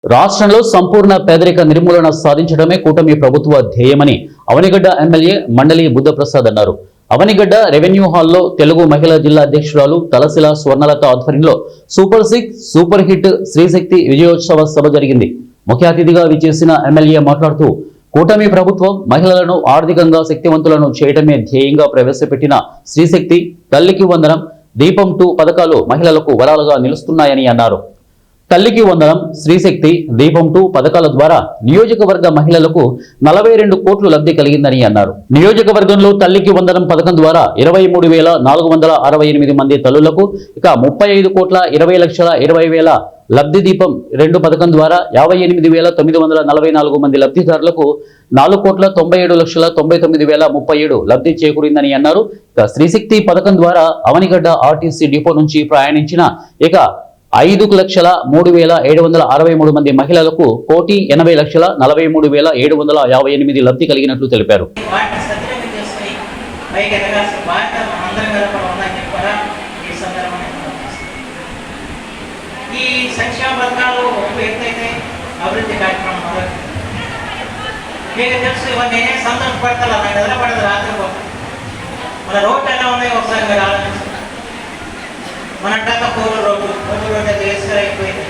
రాష్ట్రంలో సంపూర్ణ పేదరిక నిర్మూలన సాధించడమే కూటమి ప్రభుత్వ ధ్యేయమని అవనిగడ్డ ఎమ్మెల్యే మండలి బుద్ధప్రసాద్ అన్నారు. అవనిగడ్డ రెవెన్యూ హాల్లో తెలుగు మహిళా జిల్లా అధ్యక్షురాలు తలశిల స్వర్ణలత ఆధ్వర్యంలో సూపర్ 6 సూపర్ హిట్ శ్రీశక్తి విజయోత్సవ సభ జరిగింది. ముఖ్య అతిథిగా విచ్చేసిన ఎమ్మెల్యే మాట్లాడుతూ కూటమి ప్రభుత్వం మహిళలను ఆర్థికంగా శక్తివంతులను చేయడమే ధ్యేయంగా ప్రవేశపెట్టిన శ్రీశక్తి, తల్లికి వందనం, దీపం 2 పథకాలు మహిళలకు వరాలుగా నిలుస్తున్నాయని అన్నారు. తల్లికి వందనం, శ్రీశక్తి, దీపం 2 పథకాల ద్వారా నియోజకవర్గ మహిళలకు 42 కోట్లు లబ్ధి కలిగిందని అన్నారు. నియోజకవర్గంలో తల్లికి వందనం పథకం ద్వారా 23,468 మంది తల్లులకు, ఇక 35,20,20,000 లబ్ధి దీపం 2 పథకం ద్వారా 58,944 మంది లబ్ధిదారులకు 4,97,99,037 లబ్ధి చేకూరిందని అన్నారు. ఇక శ్రీశక్తి పథకం ద్వారా అవనిగడ్డ ఆర్టీసీ డిపో నుంచి ప్రయాణించిన ఇక 5,03,763 మంది మహిళలకు 1,80,43,758 లబ్ధి కలిగినట్లు తెలిపారు. ఈ సంక్షేమ పథకాలు అభివృద్ధి కార్యక్రమం మీకు తెలుసు. ఇవన్నీ నేనే సంతోషపడతాను, నాకు నిద్రపడదు రాత్రి పూట. మన రోడ్లు ఎలా ఉన్నాయో ఒకసారి మీరు ఆలోచించారు. మన అంటాక పూల రోడ్డు అయితే వేసుకరైపోయింది.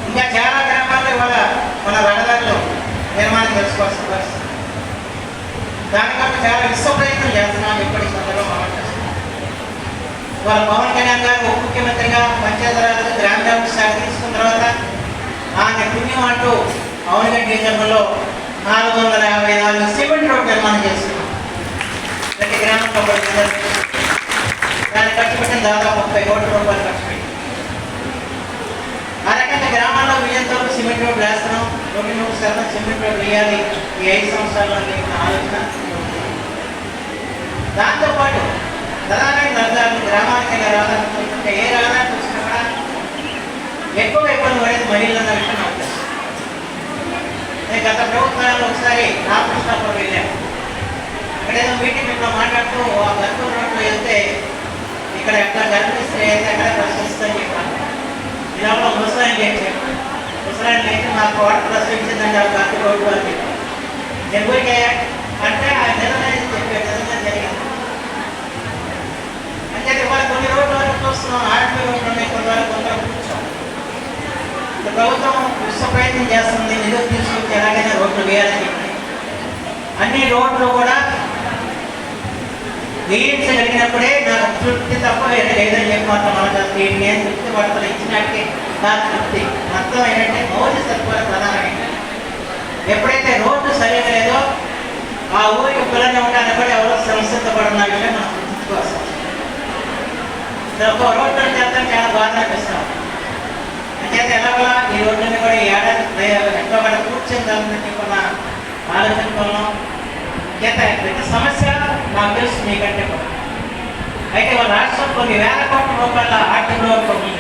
ఇంకా చాలా గ్రామాల్లో ఇవాళ మన రహదారులు నిర్మాణం చేసుకోవాల్సిన పరిస్థితి. దానికంటే చాలా విశ్వ ప్రయత్నం చేస్తున్నాం. ఇప్పటి సందర్భంలో మాట్లాడుతున్నాం. ఇవాళ పవన్ కళ్యాణ్ గారు ఉప ముఖ్యమంత్రిగా పంచాయతీరాజ్ గ్రామీణాభివృద్ధి శాఖ తీసుకున్న తర్వాత ఆయన పుణ్యం అంటూ అవనిగడ్డ నియోజకవర్గంలో 454 సిమెంట్ రోడ్ నిర్మాణం చేస్తున్నాం. ప్రతి గ్రామంలో దాన్ని ఖర్చు పెట్టిన దాదాపు 30 కోట్ల రూపాయలు ఖర్చు పెట్టి ఆ రకంగా గ్రామాల్లో విజయంతో సిమెంట్ రోడ్లు వేస్తున్నాం. 100% సిమెంట్ రోడ్లు వేయాలి ఈ 5 సంవత్సరాల్లో ఆలోచన. దాంతోపాటు ప్రధానమైన రహదారులు గ్రామానికి రహదారులు చూస్తుంటే ఏ రహదారి చూసినా కూడా ఎక్కువగా ఇబ్బంది పడేది మహిళలు అన్న విషయం నాకు తెలుసు. నేను గత ప్రభుత్వాల్లో ఒకసారి రామకృష్ణాపురం వెళ్ళాను. అక్కడేదో మీటింగ్ ఇంట్లో మాట్లాడుతూ ఆ గర్భం రోడ్లో వెళ్తే ఇక్కడ ఎక్కడ గర్భిణీ స్త్రీ అయితే అక్కడ ప్రశ్నిస్తుందని చెప్పాను. ఇలా ముసలాయన లేచాను. ముసలాయన లేచి నా కోట ప్రశ్నించిందండి ఆ గర్భ రోడ్డు అని చెప్పాను. నేను ఊరికే అంటే ఆ నిర్ణయం చెప్పాడు. నిజంగా జరిగింది. అంటే ఇవాళ కొన్ని రోడ్ల వరకు చూస్తున్నాం, ఆర్మీ రోడ్లు ఉన్నాయి, కొన్ని వరకు కొందరు కూర్చోం. ప్రభుత్వం విశ్వ ప్రయత్నం చేస్తుంది, నిధులు తీసుకొచ్చి ఎలాగైనా రోడ్లు వేయాలని చెప్పి అన్ని రోడ్లు కూడా వేయించగలిగినప్పుడే నాకు తృప్తి తప్ప లేదని చెప్పి మాత్రం మనకు నేను తృప్తి పడతాను. ఇచ్చినట్టే నాకు తృప్తి. మొత్తం ఏంటంటే మౌలిక సదుపాయాలు ప్రధానమైన ఎప్పుడైతే రోడ్డు సరిగా లేదో ఆ ఊరికి పిల్లలు ఉండడానికి కూడా ఎవరో సంసిద్ధపడిన విషయం మనం గుర్తుంచుకోవాల్సి. ఒక రోడ్డు చేద్దాం చాలా బాధ అనిపిస్తాం. అంచేత ఎలాగలా ఈ రోడ్డుని కూడా ఈ ఏడాది ఎంతో కూడా కూర్చుందామని చెప్పి నా ఆలోచన కొన్నాం. చేత ప్రతి సమస్య నాకు తెలుసు మీకంటే కూడా. అయితే వాళ్ళ రాష్ట్రం కొన్ని వేల కోట్ల రూపాయల ఆర్థిక లోటు ఉంది.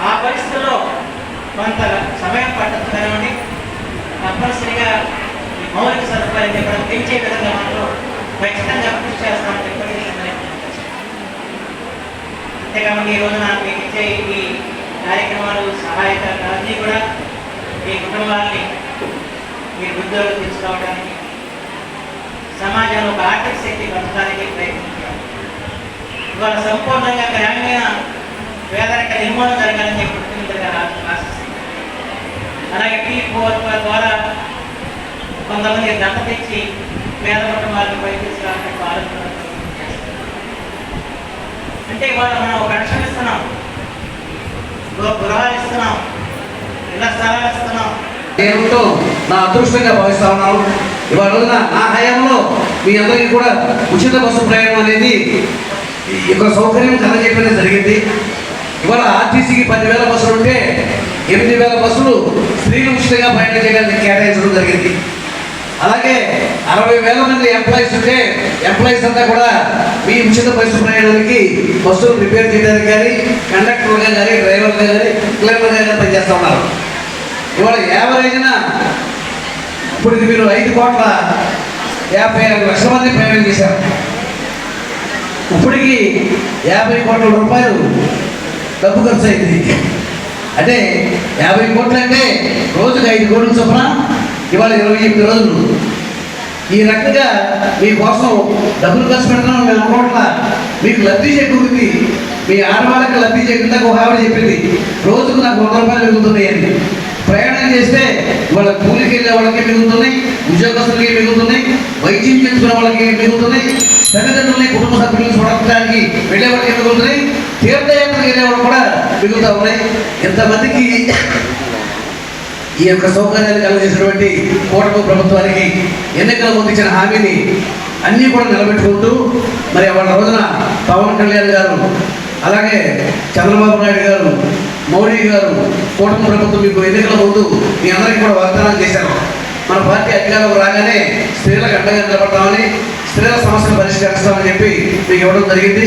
ఆ పరిస్థితుల్లో కొంత సమయం పట్టదు కదండి. తప్పనిసరిగా ఈ మౌలిక సదుపాయాలు చెప్పడం పెంచే విధంగా మనలో ఖచ్చితంగా కృషి చేస్తామని చెప్పి అంతేకాకుండా ఈ రోజు నాకు మీకు ఇచ్చే ఈ కార్యక్రమాలు సహాయక అన్నీ కూడా మీ కుటుంబాన్ని మీ ఉద్యోగం తీసుకోవడానికి, సమాజంలో ఒక ఆర్థిక శక్తి పెంచడానికి ప్రయత్నించాలి. ఇవాళ సంపూర్ణంగా గ్రామీణ పేదరిక నిర్మూలన జరగాలని చెప్పి ముఖ్యమంత్రి గారు ఆశిస్తున్నారు. అలాగే P4 ద్వారా కొంతమంది దండ తెచ్చి పేద కుటుంబాలను ప్రయత్నించాలని ఆలోచన. అంటే ఇవాళ మనం ఒక పెన్షన్ ఇస్తున్నాం, గృహాలు ఇస్తున్నాం, ఇళ్ల స్థలాలు ఇస్తున్నాం. ఏమిటో నా అదృష్టంగా భావిస్తా ఉన్నాను. ఇవాళ రోజున నా హయాంలో మీ అందరికీ కూడా ఉచిత బస్సు ప్రయాణం అనేది ఒక సౌకర్యం కలగజేయడం జరిగింది. ఇవాళ ఆర్టీసీకి 10,000 బస్సులు ఉంటే 8,000 బస్సులు స్త్రీలు ఉచితంగా ప్రయాణం చేయడానికి కేటాయించడం జరిగింది. అలాగే 60,000 మంది ఎంప్లాయీస్ ఉంటే ఎంప్లాయీస్ అంతా కూడా మీ ఉచిత బస్సు ప్రయాణానికి బస్సులు రిపేర్ చేయడానికి కానీ, కండక్టర్లుగా కానీ, డ్రైవర్లుగా కానీ, క్లీనర్గా కానీ పనిచేస్తూ ఉన్నారు. ఇవాళ యావరేజ్న ఇప్పుడు మీరు 5,56,00,000 మంది ప్రయాణం చేశారు. ఇప్పటికీ 50 కోట్ల రూపాయలు డబ్బు ఖర్చు అయింది. అంటే 50 కోట్లు అంటే రోజుకు 5 కోట్ల చొప్పున ఇవాళ 28 రోజులు. ఈ రకంగా మీకోసం డబ్బులు ఖర్చు పెడతాం మేము అనుకోవట్లా, మీకు లబ్ధి చేకూరింది. మీ ఆడవాళ్ళకి లబ్ధి చేయకుండా ఒక ఆవిడ చెప్పింది రోజుకు నాకు 100 రూపాయలు మిగులుతున్నాయి అని. ప్రయాణం చేస్తే వాళ్ళ కూలికి వెళ్ళే వాళ్ళకి మిగులుతున్నాయి, ఉద్యోగస్తులకి మిగులుతున్నాయి, వైద్యం చేసుకునే వాళ్ళకి మిగులుతున్నాయి, తల్లిదండ్రులని కుటుంబ సభ్యులను చూడటానికి వెళ్ళే వాళ్ళకి మిగులుతున్నాయి, తీర్థయాత్రకి వెళ్ళే వాళ్ళు కూడా మిగులుతూ ఉన్నాయి. ఎంతమందికి ఈ యొక్క సౌకర్యాలు కలుగజేసినటువంటి కూటమి ప్రభుత్వానికి ఎన్నికల ముందు ఇచ్చిన హామీని అన్నీ కూడా నిలబెట్టుకుంటూ మరి వాళ్ళ రోజున పవన్ కళ్యాణ్ గారు, అలాగే చంద్రబాబు నాయుడు గారు, మోడీ గారు, కూటమి ప్రభుత్వం మీకు ఎన్నికల ముందు మీ అందరికీ కూడా వాగ్దానాలు చేశారు. మన పార్టీ అధికారంలో రాగానే స్త్రీలకు అండగా నిలబడతామని, స్త్రీల సమస్యలు పరిష్కరిస్తామని చెప్పి మీకు ఇవ్వడం జరిగింది.